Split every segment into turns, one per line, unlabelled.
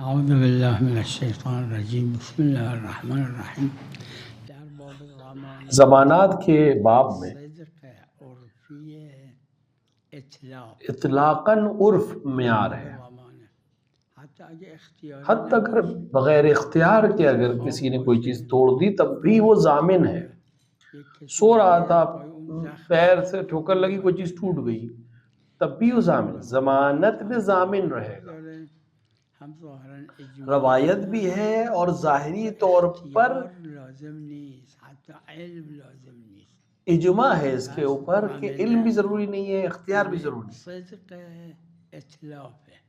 اعوذ باللہ من الشیطان الرجیم بسم اللہ الرحمن الرحیم. در باب زمان
زمانات کے باب میں
صدق عرفی اطلاق
اطلاقاً عرف معیار ہے،
زمان حتی اگر اختیاری
حتی اگر بغیر اختیار کے اگر کسی نے کوئی چیز توڑ دی تب بھی وہ ضامن ہے. سو رہا تھا، پیر سے ٹھوکر لگی، کوئی چیز ٹوٹ گئی، تب بھی وہ ضامن، ضمانت میں ضامن رہے گا.
ہم ظاہراً
روایت بھی ہے اور ظاہری طور پر
لازم نیست، حتی علم لازم نیست.
اجماع ہے اس کے اوپر کہ علم بھی ضروری نہیں ہے، اختیار بھی ضروری نہیں،
صدق اطلاف ہے.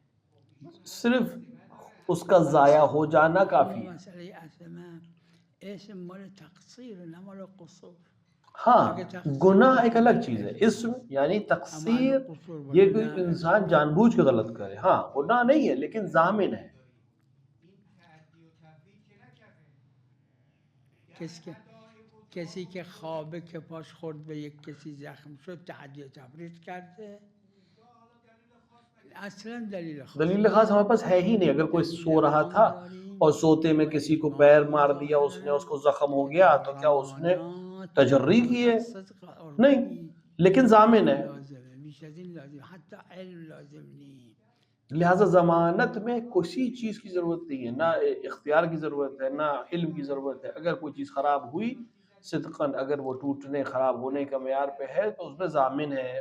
صرف اس کا ضائع ہو جانا کافی ہے.
مسئلہ اسم مال تقصیر نہ مال قصور.
ہاں، گناہ ایک الگ چیز ہے، اسم یعنی تقصیر، یہ کوئی انسان جان بوجھ کے غلط کرے، ہاں گناہ نہیں ہے لیکن ضامن ہے.
کسی که خوابه که پاش خورد به یک کسی زخم شد تعدی و تفرید کرده، اصلا
دلیل خاص ہمارے پاس ہے ہی نہیں. اگر کوئی سو رہا تھا اور سوتے میں کسی کو پیر مار دیا، اس نے، اس کو زخم ہو گیا، تو کیا اس نے تجری کی ہے؟ نہیں، لیکن ضامن ہے.
حتی علم لازم نہیں.
لہٰذا ضمانت میں کسی چیز کی ضرورت نہیں ہے، نہ اختیار کی ضرورت ہے، نہ علم کی ضرورت ہے. اگر کوئی چیز خراب ہوئی صدقاً، اگر وہ ٹوٹنے خراب ہونے کا معیار پہ ہے تو اس میں ضامن ہے.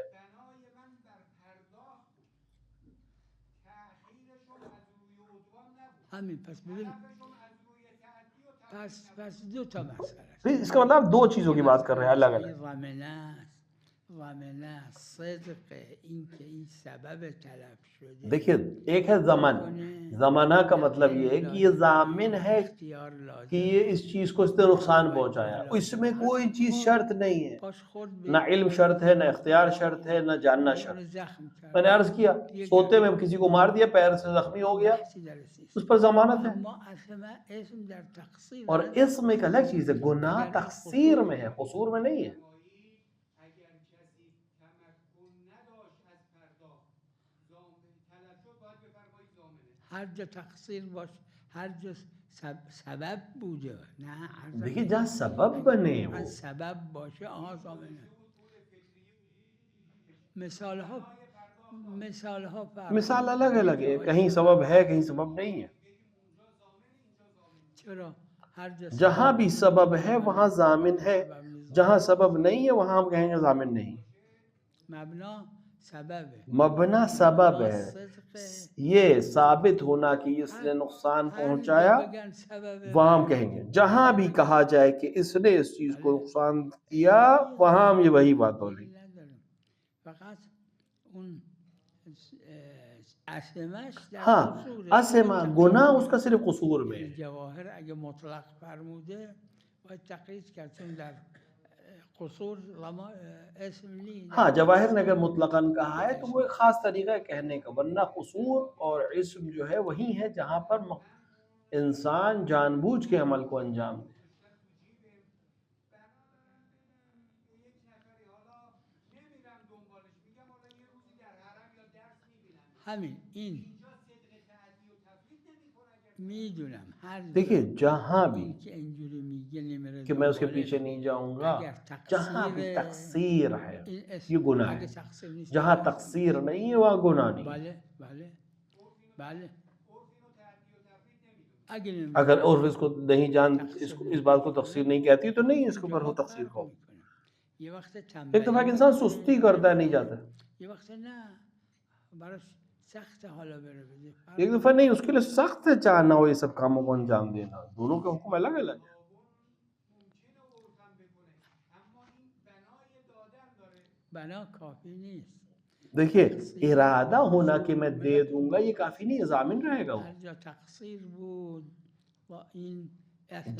همین پس ببین پس دو تا مسئله است.
اس کا مطلب دو چیزوں کی بات کر رہے ہیں الگ الگ.
ضامنه صدق این که این سبب تلف شده.
دیکھیے، ایک ہے ضمن. ضمنہ کا مطلب یہ ہے کہ یہ ضامن ہے کہ یہ اس چیز کو اس نے نقصان پہنچایا. اس میں کوئی چیز شرط نہیں ہے، نہ علم شرط ہے، نہ اختیار شرط ہے، نہ جاننا شرط. میں نے عرض کیا سوتے میں کسی کو مار دیا، پیر سے زخمی ہو گیا، اس پر ضمانت ہے. اور اسم ایک الگ چیز ہے، گناہ تقصیر میں ہے، قصور میں نہیں ہے.
هر جا تقصیر باش، هر جا سبب بوده، نه
دیکھیے جہاں سبب بنے وہ
سبب باشه آها ضامنه.
مثال الگ الگ ہے، کہیں سبب ہے کہیں سبب نہیں ہے.
چرا ہر
جہاں بھی سبب ہے وہاں ضامن ہے، جہاں سبب نہیں ہے وہاں ہم کہیں گے ضامن نہیں.
مبنا سبب ہے،
مبنا سبب ہے، یہ ثابت ہونا کہ اس نے نقصان پہنچایا، وہاں ہم کہیں گے. جہاں بھی کہا جائے کہ اس نے اس چیز کو نقصان کیا، وہاں ہم یہ وہی بات بولیں.
فقط اون اسمش در
ہاں،
قصوره.
اسما گناہ اس کا صرف قصور میں ہے.
جواهر اگه مطلق فرموده باید تقیید کرد، چون در قصور اسم نیست.
ہاں، جواہر نے اگر مطلقاً کہا ہے تو وہ ایک خاص طریقہ ہے کہنے کا، ورنہ قصور اور اسم جو ہے وہی ہے جہاں پر انسان جان بوجھ کے عمل کو انجام دے.
همین این میدونم ہر
دیکھیے جہاں بھی
که اینجوری میگه نمیره
کہ میں اس کے پیچھے نہیں جاؤں گا، جہاں بھی تقصیر ہے یہ گناہ ہے، جہاں تقصیر نہیں ہے وہاں گناہ نہیں.
بله بله بله.
اگر عرف اس کو نہیں جان، اس بات کو تقصیر نہیں کہتی تو نہیں اس کے اوپر ہو تقصیر کو. ایک دفعہ کہ انسان سستی کرتا ہے، نہیں جاتا.
یه وقت نه براش سخت حالا بره بده.
ایک دفعہ نہیں، اس کے لیے سخت ہے چاہنا ہو یہ سب کاموں کو انجام دینا. دونوں کے حکم الگ الگ ہے.
بنا کافی نیست.
دیکھیے ارادہ ہونا کہ میں دے دوں گا یہ کافی نہیں ہے، ضامن رہے گا وہ.
هر جا تقصیر بود با این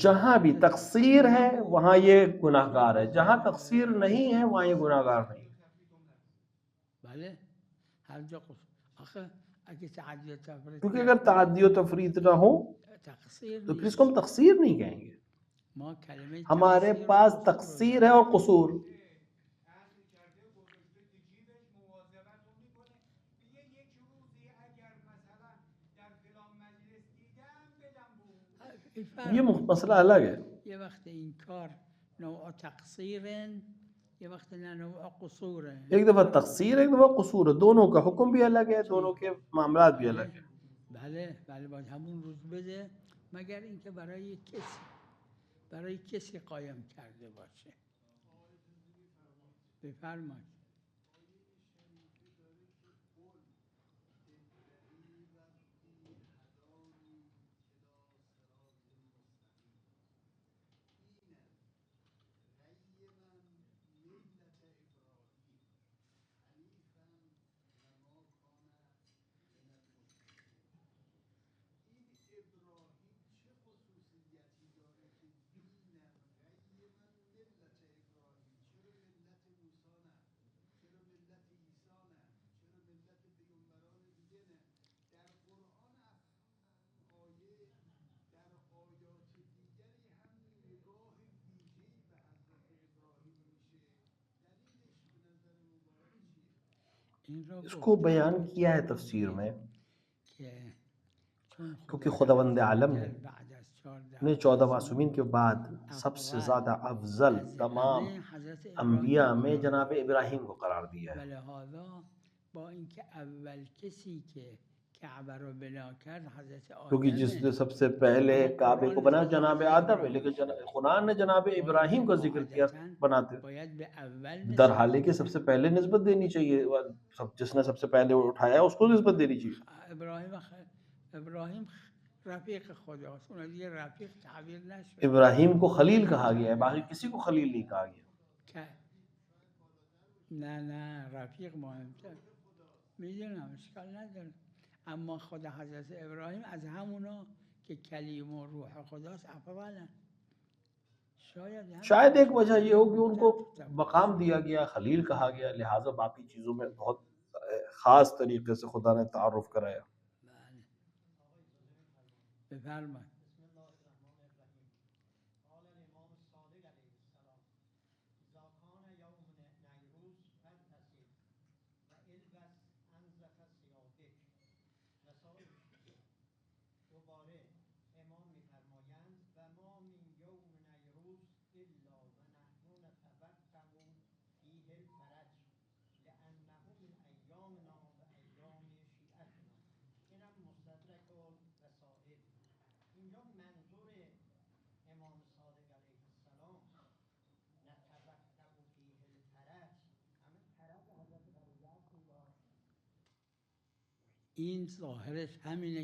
جہاں بھی تقصیر ہے وہاں یہ گناہ گار ہے، جہاں تقصیر نہیں ہے وہاں یہ گناہ گار نہیں.
بله هر جا آخه اگه تعدی و تفرید
کیونکہ اگر تعدی و تفریط نہ ہو
تقصیر
تو پھر اس کو ہم تقصیر نہیں کہیں گے.
ما کلمه
ہمارے پاس تقصیر ہے اور قصور. یہ مسئلہ الگ ہے.
یہ وقت انکار نوع تقصیر یہ وقت نوع قصور ہے.
ایک دفعہ تقصیر ایک دفعہ قصور ہے. دونوں کا حکم بھی الگ ہے, دونوں کے معاملات بھی الگ ہیں.
بله باید همون روز بده مگر اینکه برای کسی قایم کرده باشه. بفرمایید.
اس کو بیان کیا ہے تفسیر میں کیونکہ خداوند عالم نے 14 معصومین کے بعد سب سے زیادہ افضل تمام انبیاء میں جناب ابراہیم کو قرار دیا ہے. کیونکہ جس نے سب سے پہلے کعبے کو بنا جناب آدم ہے, لیکن قرآن نے جناب ابراہیم کا ذکر کیا بناتے, در حالے کہ سب سے پہلے نسبت دینی چاہیے, جس نے سب سے پہلے اٹھایا اس کو نسبت دینی چاہیے.
ابراہیم رفیق خداست, اون دیگه رفیق تعبیر نشد.
ابراہیم کو خلیل کہا گیا ہے, باقی کسی کو خلیل نہیں کہا گیا.
نه رفیق مهمتر. میدونم اشکال نداره, اما خدا حضرت ابراهیم از همونا که کلیم و روح خداست افضلن.
شاید ایک وجہ یہ ہو کہ ان کو مقام دیا گیا, خلیل کہا گیا, لہٰذا باقی چیزوں میں بہت خاص طریقے سے خدا نے تعارف کرایا.
بفرمایید.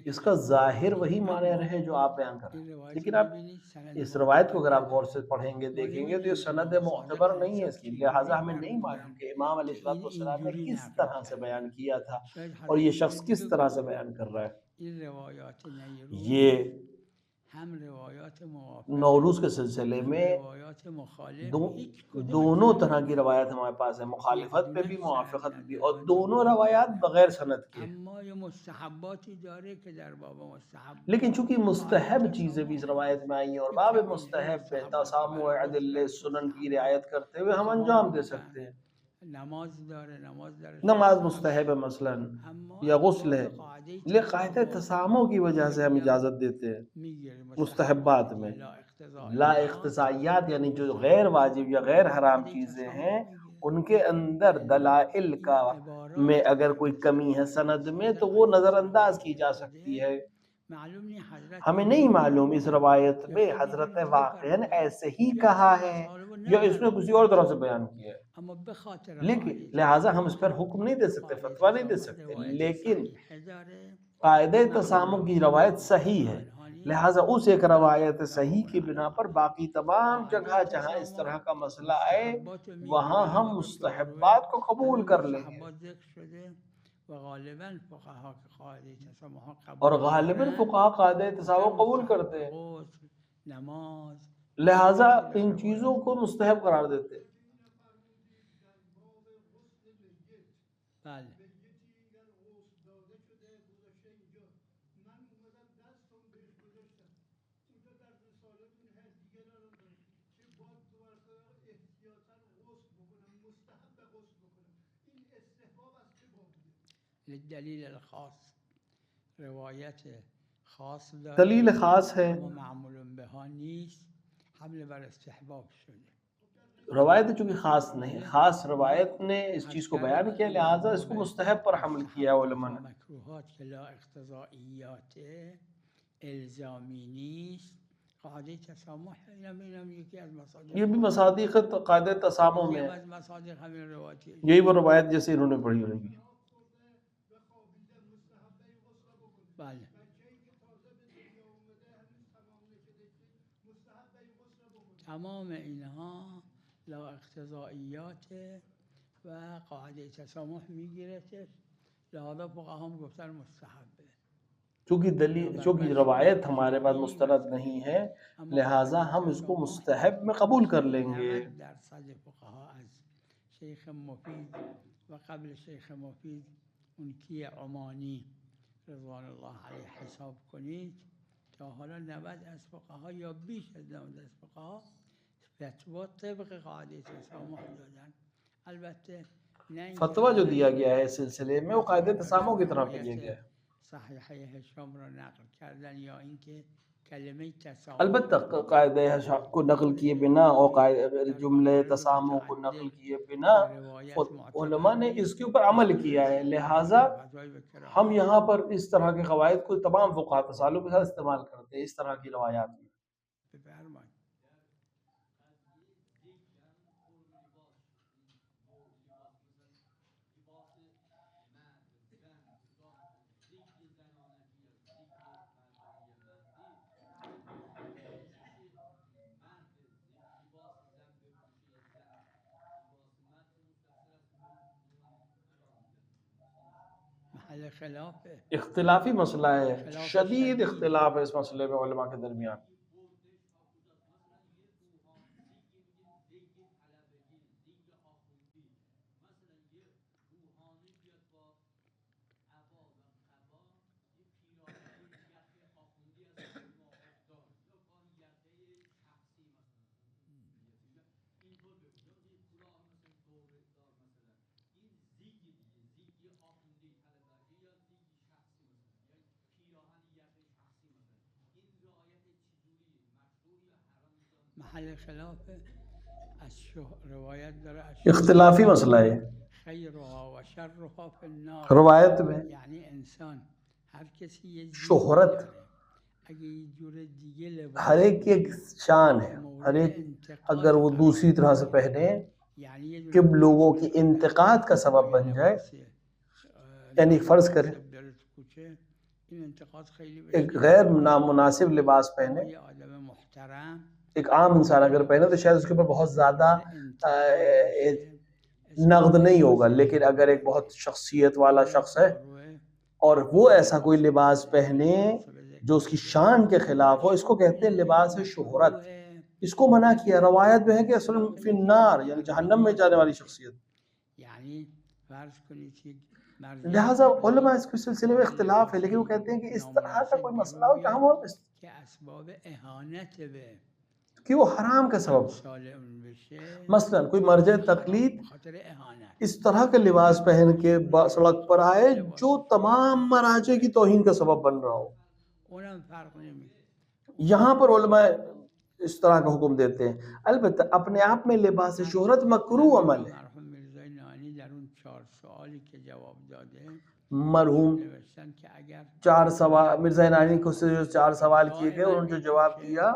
اس کا ظاہر وہی معنی رہے جو آپ بیان کر رہے ہیں, لیکن آپ اس روایت کو اگر آپ غور سے پڑھیں گے دیکھیں گے تو یہ سند معتبر نہیں ہے اس کی, لہٰذا ہمیں نہیں معلوم کہ امام علیہ السلام نے کس طرح سے بیان کیا تھا اور یہ شخص کس طرح سے بیان کر رہا ہے. یہ نوروز کے سلسلے میں دونوں طرح کی روایت ہمارے پاس ہے, مخالفت پہ بھی موافقت بھی, اور دونوں روایات بغیر سند کے. لیکن چونکہ مستحب چیزیں بھی اس روایت میں آئی ہیں اور باب مستحب میں تسامع عدل سنن کی رعایت کرتے ہوئے ہم انجام دے سکتے ہیں. نماز مستحب ہے مثلا یا غسل ہے, لیکن قاعدہ تسامع کی وجہ سے ہم اجازت دیتے ہیں مستحبات میں. لا اقتضائیات یعنی جو غیر واجب یا غیر حرام چیزیں ہیں ان کے اندر دلائل کا میں اگر کوئی کمی ہے سند میں تو وہ نظر انداز کی جا سکتی ہے. ہمیں نہیں معلوم اس روایت میں حضرت واقعاً ایسے ہی کہا ہے یا اس نے کسی اور طرح سے بیان کیا ہے, لیکن لہٰذا ہم اس پر حکم نہیں دے سکتے, فتویٰ نہیں دے سکتے. لیکن قاعدہ تسامع کی روایت صحیح ہے, لہٰذا اس ایک روایت صحیح کی بنا پر باقی تمام جگہ جہاں اس طرح کا مسئلہ آئے وہاں ہم مستحبات کو قبول کر لیں گے. اور غالباً فقہا قاعدہ تسامع قبول کرتے ہیں, لہٰذا ان چیزوں کو مستحب قرار دیتے ہیں.
للدلیل الخاص روایت خاص داره
دلیل خاص ہے،
اما معمول بها نیست، حمل بر استحباب شده.
روایت چونکہ خاص نہیں، خاص روایت نے اس چیز کو بیان کیا، لہٰذا اس کو مستحب پر حمل کیا علماء نے.
مکروهات که لا اقتضائیات الزامی نیست، قاعده تسامح اینم یکی از مصادیق،
یہ بھی مصادیق قاعدہ تسامح میں
از مصادیق همین روایتی،
یہی وہ روایت جیسے انہوں نے پڑھی ہوگی.
بله تمام اینها لا اقتضائیات و قاعده تسامح میگیرتش، لہذا فقها هم گفتن مستحبه.
چونکہ روایت ہمارے پاس مستند نہیں ہے، لہٰذا ہم اس کو مستحب میں قبول کر لیں گے.
90% فقها از شیخ مفید و قبل شیخ مفید اون کی عمانی رضوان الله علیه حساب کنید تا حالا 90 از فقها یا بیش از 90 از فقها فتوا طبق قاعده تسامح دادن. البته نه
فتوا جو دیا گیا ہے اس سلسلے میں وہ قاعدہ تسامح کی طرف دیا گیا ہے.
صحیحہ ہشام را نقل کردن یا اینکه کلمه تسامح،
البتہ قاعدہ ہشام کو نقل کیے بنا اور جملے تسامح کو نقل کیے بنا علماء نے اس کے اوپر عمل کیا ہے، لہٰذا ہم یہاں پر اس طرح کے قواعد کو تمام فقہا تصالح کے ساتھ استعمال کرتے ہیں اس طرح کی روایات میں. اختلافی مسئلہ ہے، شدید اختلاف ہے اس مسئلے میں علماء کے درمیان.
محل خلاف روایت داره
اختلافی مسئلہ ہے
خیرها و شرها فی النار،
روایت میں
یعنی انسان ہر کسی یہ
شہرت
اگه یه جور دیگه لباس
ہر ایک کی ایک شان ہے، ہر ایک اگر وہ دوسری طرح سے پہنے کہ لوگوں کی انتقاد کا سبب بن جائے. یعنی فرض کریں ایک غیر نامناسب لباس پہنے، ایک عام انسان اگر پہنے تو شاید اس کے اوپر بہت زیادہ نقد نہیں ہوگا، لیکن اگر ایک بہت شخصیت والا شخص ہے اور وہ ایسا کوئی لباس پہنے جو اس کی شان کے خلاف ہو، اس کو کہتے ہیں لباس شہرت. اس کو منع کیا. روایت میں ہے کہ اصل فی النار یعنی جہنم میں جانے والی شخصیت. لہٰذا علماء اس کے سلسلے میں اختلاف ہے، لیکن وہ کہتے ہیں کہ اس طرح کا کوئی مسئلہ ہو جہاں وہ کہ وہ حرام کا سبب، مثلا کوئی مرجع تقلید اس طرح کا لباس پہن کے سڑک پر آئے جو تمام مراجع کی توہین کا سبب بن رہا ہو. یہاں پر علماء اس طرح کا حکم دیتے ہیں. البتہ اپنے آپ میں لباس شہرت مکروہ عمل ہے. مرحوم 4 سوال مرزا عنانی کو سے جو 4 سوال کیے گئے انہوں نے جو جواب دیا،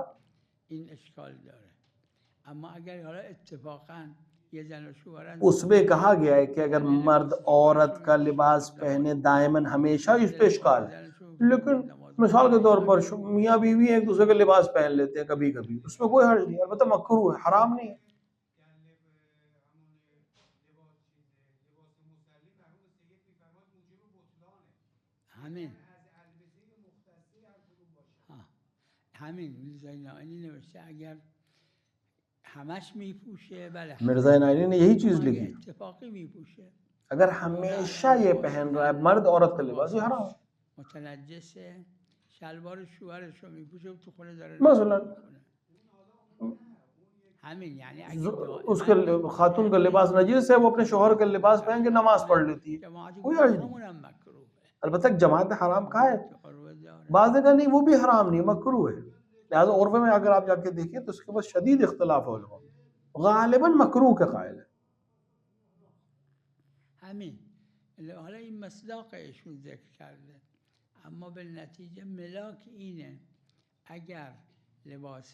اس میں کہا گیا ہے کہ اگر مرد عورت کا لباس پہنے دائماً ہمیشہ اس پہ اشکال ہے، لیکن مثال کے طور پر میاں بیوی ایک دوسرے کا لباس پہن لیتے ہیں کبھی کبھی، اس میں کوئی حرج نہیں، البتہ مکروہ ہے، حرام نہیں ہے. مرزا عنانی نے یہی چیز لکھی، اگر ہمیشہ یہ پہن رہا ہے مرد عورت کا لباس، یہ حرام ہے. مثلا اس کے خاتون کا لباس نجیس ہے، وہ اپنے شوہر کا لباس پہن کے نماز پڑھ لیتی ہے، کوئی حرج نہیں. البتہ جماعت حرام کہا ہے، بعض جگہ نہیں، وہ بھی حرام نہیں، مکروہ ہے. لہٰذا عرف میں اگر آپ جا کے دیکھیں تو اس کے بعد شدید اختلاف ہو لوگوں، غالباً مکروہ کے قائل ہے.
همین حالا این مصداق ایشون ذکر کرده، اما به نتیجه ملاک اینه اگر لباس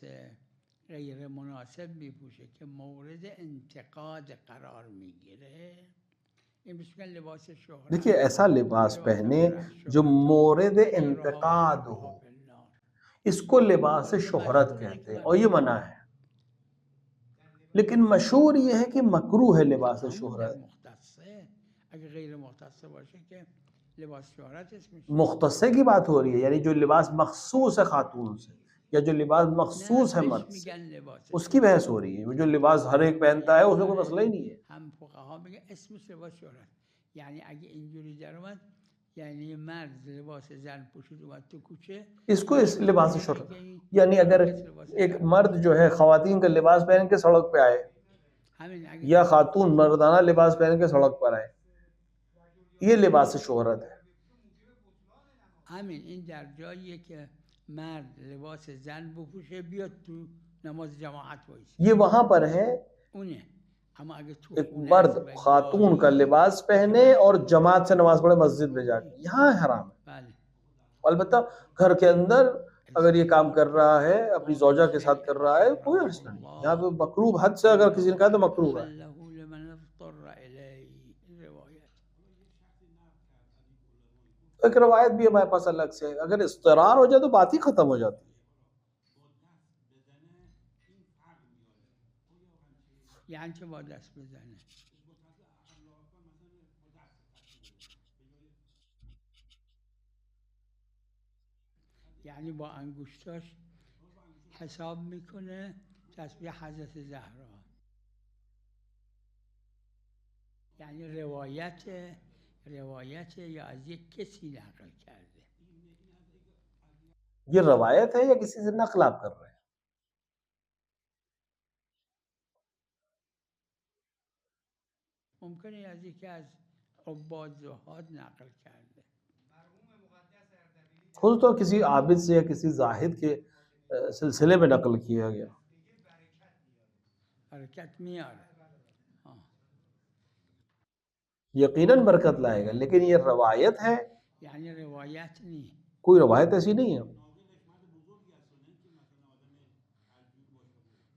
غیر مناسب میپوشه که مورد انتقاد قرار میگیره، این بهش میگن لباس شهرت.
دیکھیے ایسا لباس پہنے جو مورد انتقاد ہو، اس کو لباس شہرت کہتے ہیں اور یہ منع ہے. لیکن مشہور یہ ہے کہ مکروہ ہے لباس شہرت.
اگر غیر مختص باشه که لباس شهرت اسمش
مختصے کی بات ہو رہی ہے، یعنی جو لباس مخصوص ہے خاتون سے یا جو لباس مخصوص ہے مرد سے، اس کی بحث ہو رہی ہے. جو لباس ہر ایک پہنتا ہے اس میں کوئی مسئلہ ہی نہیں ہے.
هم فقها میگن اسمش لباس شهرت، یعنی اگه اینجوری در اومد یعنی مرد لباس زن پوشید اومد تو کوچه،
اس کو اس لباس شہرت، یعنی اگر ایک مرد جو ہے خواتین کا لباس پہن کے سڑک پہ آئے یا خاتون مردانہ لباس پہن کے سڑک پر آئے، یہ لباس شہرت ہے.
همین این در جاییه که مرد لباس زن بپوشه بیاد تو نماز جماعت وایسه،
یہ وہاں پر ہے
اونه. اما اگه تو
ایک مرد خاتون کا لباس پہنے اور جماعت سے نماز پڑھے مسجد میں جا کے، یہاں حرام ہے.
بله
البتہ گھر کے اندر اگر یہ کام کر رہا ہے اپنی زوجہ کے ساتھ کر رہا ہے کوئی حرج نہیں. یہاں پہ مکروہ حد سے اگر کسی نے کہا تو مکروہ ہے.
لمن اضطر الیہ روایت.
ایک روایت بھی ہمارے پاس الگ سے ہے، اگر اضطرار ہو جائے تو بات ہی ختم ہو جاتی ہے.
یعنی چه با دست بزنه؟ یعنی با انگشتاش حساب میکنه تسبیح حضرت زهرا. یعنی روایت یا از یک کسی نقل کرده؟
یہ روایت ہے یا کسی سے نقل آپ کر رہے ہیں؟
ممکنه از یکی از عباد زهاد نقل کرده.
خود تو کسی عابد سے یا کسی زاہد کے سلسلے میں نقل کیا گیا.
برکت میاره،
یقیناً برکت لائے گا، لیکن یہ روایت ہے،
یعنی روایت نہیں،
کوئی روایت ایسی نہیں ہے.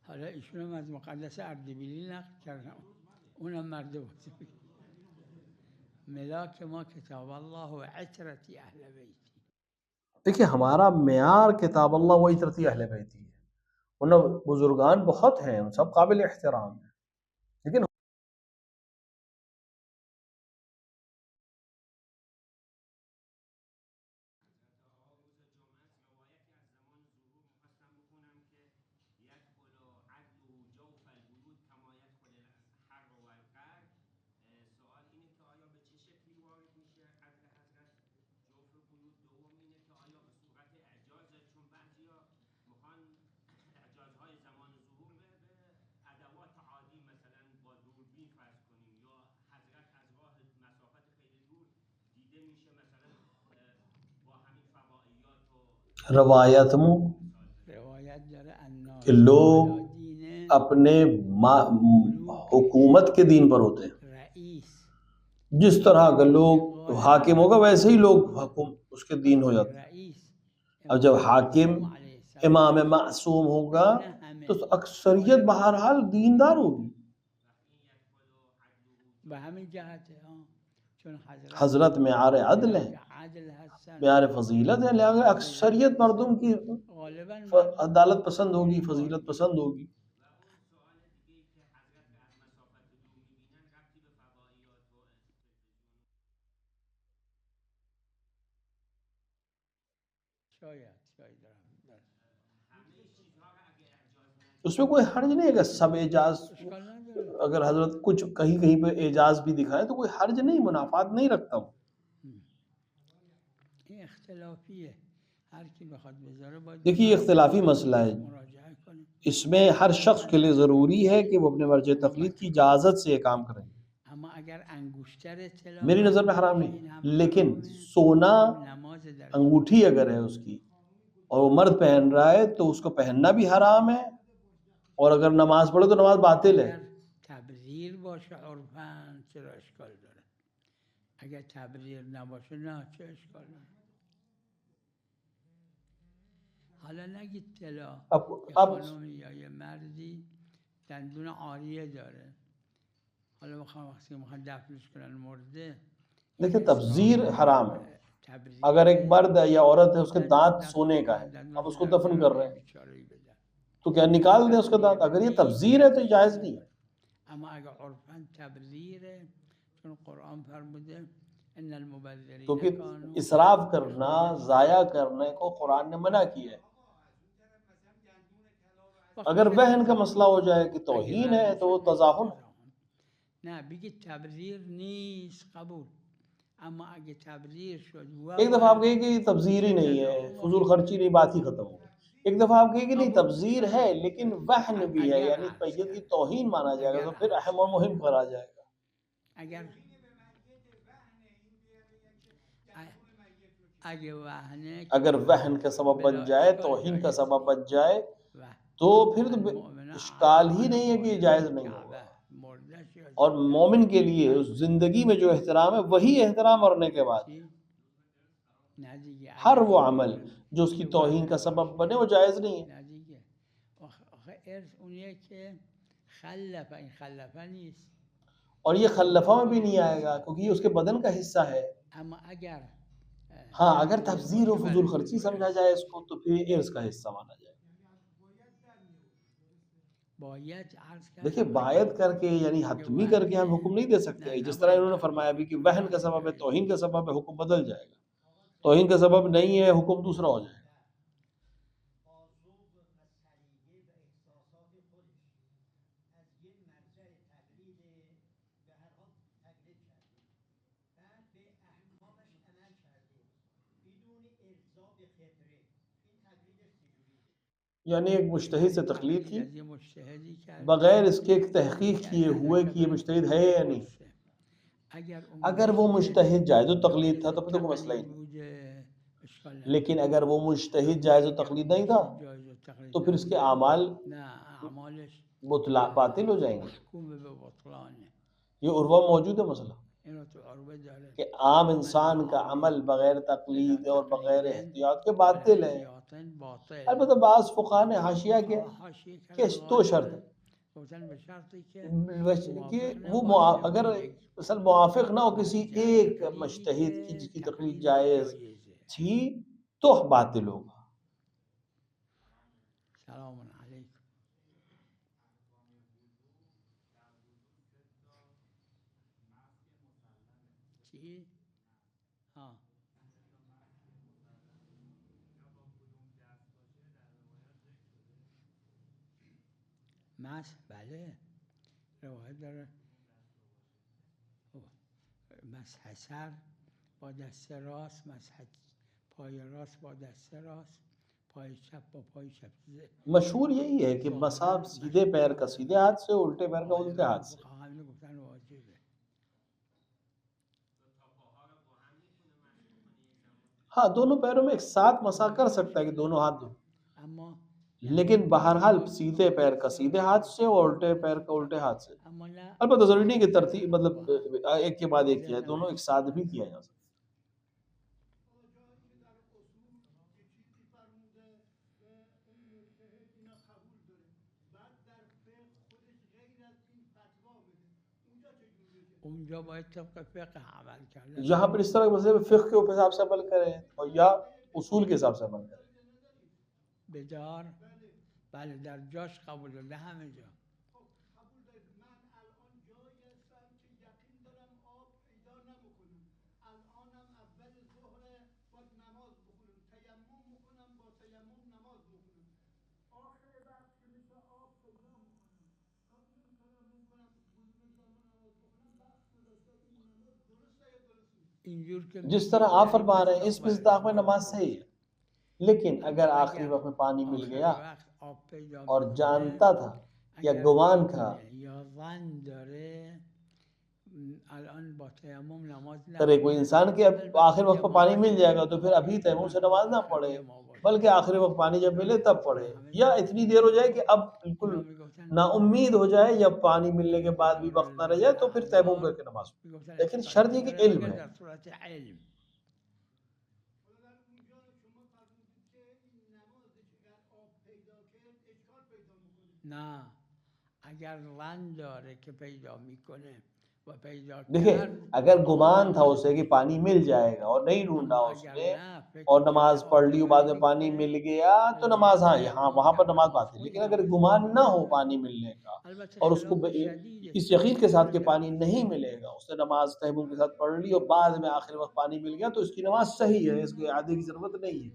حالا ایشون هم از مقدس اردبیلی نقل کردن، اونم مرد بزرگ. ملاک ما کتاب الله و عترتی اهل بیتی.
دیکھیے ہمارا معیار کتاب اللہ و عترتی اہل بیتی ہے. ورنہ بزرگان بہت ہیں، ان سب قابل احترام ہیں، لیکن روایت کہ لوگ اپنے حکومت کے دین پر ہوتے ہیں. جس طرح اگر لوگ حاکم ہوگا ویسے ہی لوگ اس کے دین ہو جاتے ہیں. اب جب حاکم امام معصوم ہوگا تو اکثریت بہرحال دیندار ہوگی. حضرت معیار عدل ہے، معیار فضیلت ہے، لہذا اکثریت مردم کی عدالت پسند ہوگی، فضیلت پسند ہوگی. اس میں کوئی حرج نہیں ہے کہ سب اعجاز، اگر حضرت کچھ کہیں کہیں پہ اعجاز بھی دکھائے تو کوئی حرج نہیں، منافات نہیں رکھتا ہوں. دیکھیے یہ اختلافی مسئلہ ہے، اس میں ہر شخص کے لیے ضروری ہے کہ وہ اپنے مرجع تقلید کی اجازت سے یہ کام کریں. میری نظر میں حرام نہیں، لیکن سونا انگوٹھی اگر ہے اس کی اور وہ مرد پہن رہا ہے تو اس کو پہننا بھی حرام ہے، اور اگر نماز پڑھو تو نماز باطل ہے.
تبذیر باشه عرفاً چرا اشکال داره؟ اگر تبذیر نباشه نه چه اشکال داره؟ حالا نگید طلا یه خانمی یا یه مردی دندون عاریه داره، حالا میخوان دفنش کنن مرده.
دیکھیں تبذیر حرام ہے. اگر ایک مرد ہے یا عورت ہے اس کے دانت سونے کا ہے، اب اس کو دفن کر رہے ہیں تو کیا نکال دیں اس کا دانت؟ اگر یہ تبذیر ہے تو جائز نہیں ہے.
اما اگر عرفاً تبذیر ہے، چون قرآن فرموده ان المبذرین
کیونکہ اسراف کرنا، ضائع کرنے کو قرآن نے منع کیا ہے. اگر وہن کا مسئلہ ہو جائے کہ توہین ہے تو وہ تضاہن ہے.
نه بگید تبذیر نیست قبول، اما اگه تبذیر شد
ایک دفعہ آپ کہیں کہ یہ تبذیر ہی نہیں ہے، فضول خرچی نہیں، بات ہی ختم ہو. ایک دفعہ آپ کہیں کہ نہیں تبذیر ہے لیکن وہن بھی ہے، یعنی میت کی توہین مانا جائے گا، تو پھر اہم و مہم کرا جائے گا. اگر وہن کا سبب بن جائے، توہین کا سبب بن جائے تو پھر تو اشکال ہی نہیں ہے کہ یہ جائز نہیں ہوگا. اور مومن کے لیے اس زندگی میں جو احترام ہے وہی احترام مرنے کے بعد. ہر وہ عمل جو اس کی توہین کا سبب بنے وہ جائز نہیں ہے. اور یہ خلفہ میں بھی نہیں آئے گا کیونکہ یہ اس کے بدن کا حصہ ہے. ہاں اگر تبذیر و فضول خرچی سمجھا جائے اس کو تو پھر ارث کا حصہ مانا جائے. دیکھیں بایعت کر کے یعنی حتمی کر کے ہم حکم نہیں دے سکتے. جس طرح انہوں نے فرمایا بھی کہ وہن کا سبب ہے، توہین کا سبب ہے، حکم بدل جائے گا. توہین کا سبب نہیں ہے، حکم دوسرا ہو جائے گا. یعنی ایک مجتہد سے تقلید کی بغیر اس کے تحقیق کیے ہوئے کہ یہ مجتہد ہے یا نہیں. اگر وہ مجتہد جائز و تقلید تھا تو پھر تو کوئی مسئلہ ہی نہیں. لیکن اگر وہ مجتہد جائز و تقلید نہیں تھا تو پھر اس کے اعمال باطل ہو جائیں گے. یہ عروہ موجود ہے مسئلہ کہ عام انسان کا عمل بغیر تقلید اور بغیر احتیاط کے باطل ہے. البتہ بعض فقہا نے حاشیہ کیا کہ دو شرط کہ وہ اگر مثلا موافق نہ ہو کسی ایک مجتہد کی جس کی تقلید جائز تھی تو باطل ہوگا.
سلام علیکم. ہاں مس بله روایت داره مسح سر با دست راست، مسح پای راست با دست راست، پای چپ با پای چپ.
مشہور یہی ہے کہ مسح سیدھے پیر کا سیدھے ہاتھ سے، الٹے پیر کا الٹے ہاتھ سے. ہاں دونوں پیروں میں ایک ساتھ مسح کر سکتا ہے کہ دونوں ہاتھ دو، لیکن بہرحال سیدھے پیر کا سیدھے ہاتھ سے اور الٹے پیر کا الٹے ہاتھ سے. البتہ ضروری نہیں کہ ترتیب مطلب ایک کے بعد ایک کیا ہے، دونوں ایک ساتھ بھی کیا جا سکتا. یہاں پر اس طرح کے مسئلے فقہ کے حساب سے عمل کریں اور یا اصول کے حساب سے عمل کریں.
بدار بله در جاش قبول داره، همه جا
جس طرح آپ فرما رہے ہیں اس مصداق میں نماز صحیح ہے. لیکن اگر آخری وقت میں پانی مل گیا اور جانتا تھا یا گمان تھا
یا ظن داره
کرے کوئی انسان کہ اب آخر وقت پر پانی مل جائے گا تو پھر ابھی تیمم سے نماز نہ پڑھے، بلکہ آخری وقت پانی جب ملے تب پڑھے، یا اتنی دیر ہو جائے کہ اب بالکل نا امید ہو جائے یا پانی ملنے کے بعد بھی وقت نہ رہ جائے تو پھر تیمم کر کے نماز پڑھے، لیکن شرط یہ کہ علم ہے۔
نه اگر ظن داره که پیدا میکنه و پیدا
دیکھیں اگر گمان تھا اسے کہ پانی مل جائے گا اور نہیں ڈھونڈا اس نے اور نماز پڑھ لی بعد میں پانی مل گیا تو نماز ہاں وہاں پر نماز باطل ہے، لیکن اگر گمان نہ ہو پانی ملنے کا اور اس کو اس یقین کے ساتھ کہ پانی نہیں ملے گا، اس نے نماز تیمم کے ساتھ پڑھ لی اور بعد میں آخر وقت پانی مل گیا تو اس کی نماز صحیح ہے، اس کو اعادے کی ضرورت نہیں ہے۔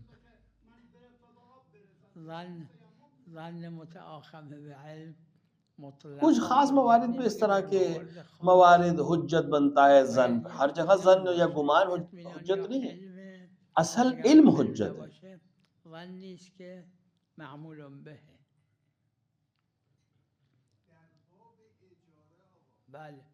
ظن متآخم بعلم
کچھ خاص موارد میں اس طرح کے موارد حجت بنتا ہے ظن، ہر جگہ ظن یا گمان حجت نہیں ہے، اصل علم حجت ہے۔
ظن نیست که معمول به بله بله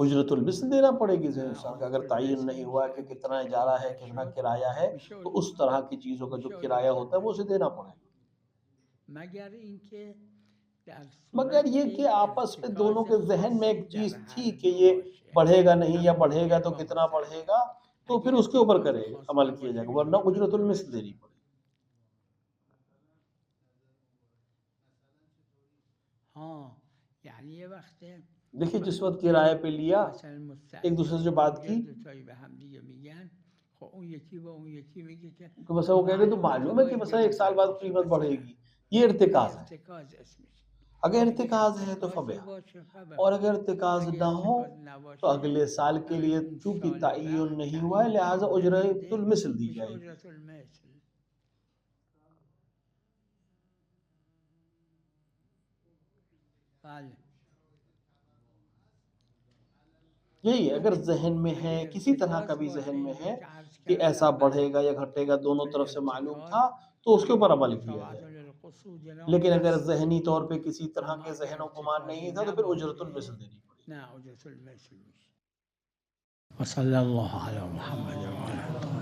اجرت المثل دینا پڑے گی انسان کا، اگر تعین نہیں ہوا کہ کتنا اجارہ ہے کتنا کرایہ ہے تو اس طرح کی چیزوں کا جو کرایہ ہوتا ہے وہ اسے دینا پڑے گا، مگر یہ کہ آپس میں دونوں کے ذہن میں ایک چیز تھی کہ یہ بڑھے گا نہیں یا بڑھے گا تو کتنا بڑھے گا تو پھر اس کے اوپر کرے عمل کیا جائے گا، ورنہ اجرت المثل دینی پڑے گی۔
ہاں یعنی یہ وقت ہے
دیکھیں جس وقت کرایہ پہ لیا ایک دوسرے سے بات کی کہ مثلا وہ کہہ رہے تو معلوم ہے کہ مثلا ایک سال بعد قیمت بڑھے گی، یہ ارتکاز ہے، اگر ارتکاز ہے تو فبیہا، اور اگر ارتکاز نہ ہو تو اگلے سال کے لیے چونکہ تعین نہیں ہوا ہے لہٰذا اجرت المثل دی جائے گی۔ یہی اگر ذہن میں ہے کسی طرح کا بھی ذہن میں ہے کہ ایسا بڑھے گا یا گھٹے گا دونوں طرف سے معلوم تھا تو اس کے اوپر عمل کیا جائے، لیکن اگر ذہنی طور پہ کسی طرح کے ذہن و گمان نہیں تھا تو پھر اجرت المثل دینی پڑی۔
وصلی اللہ علی محمد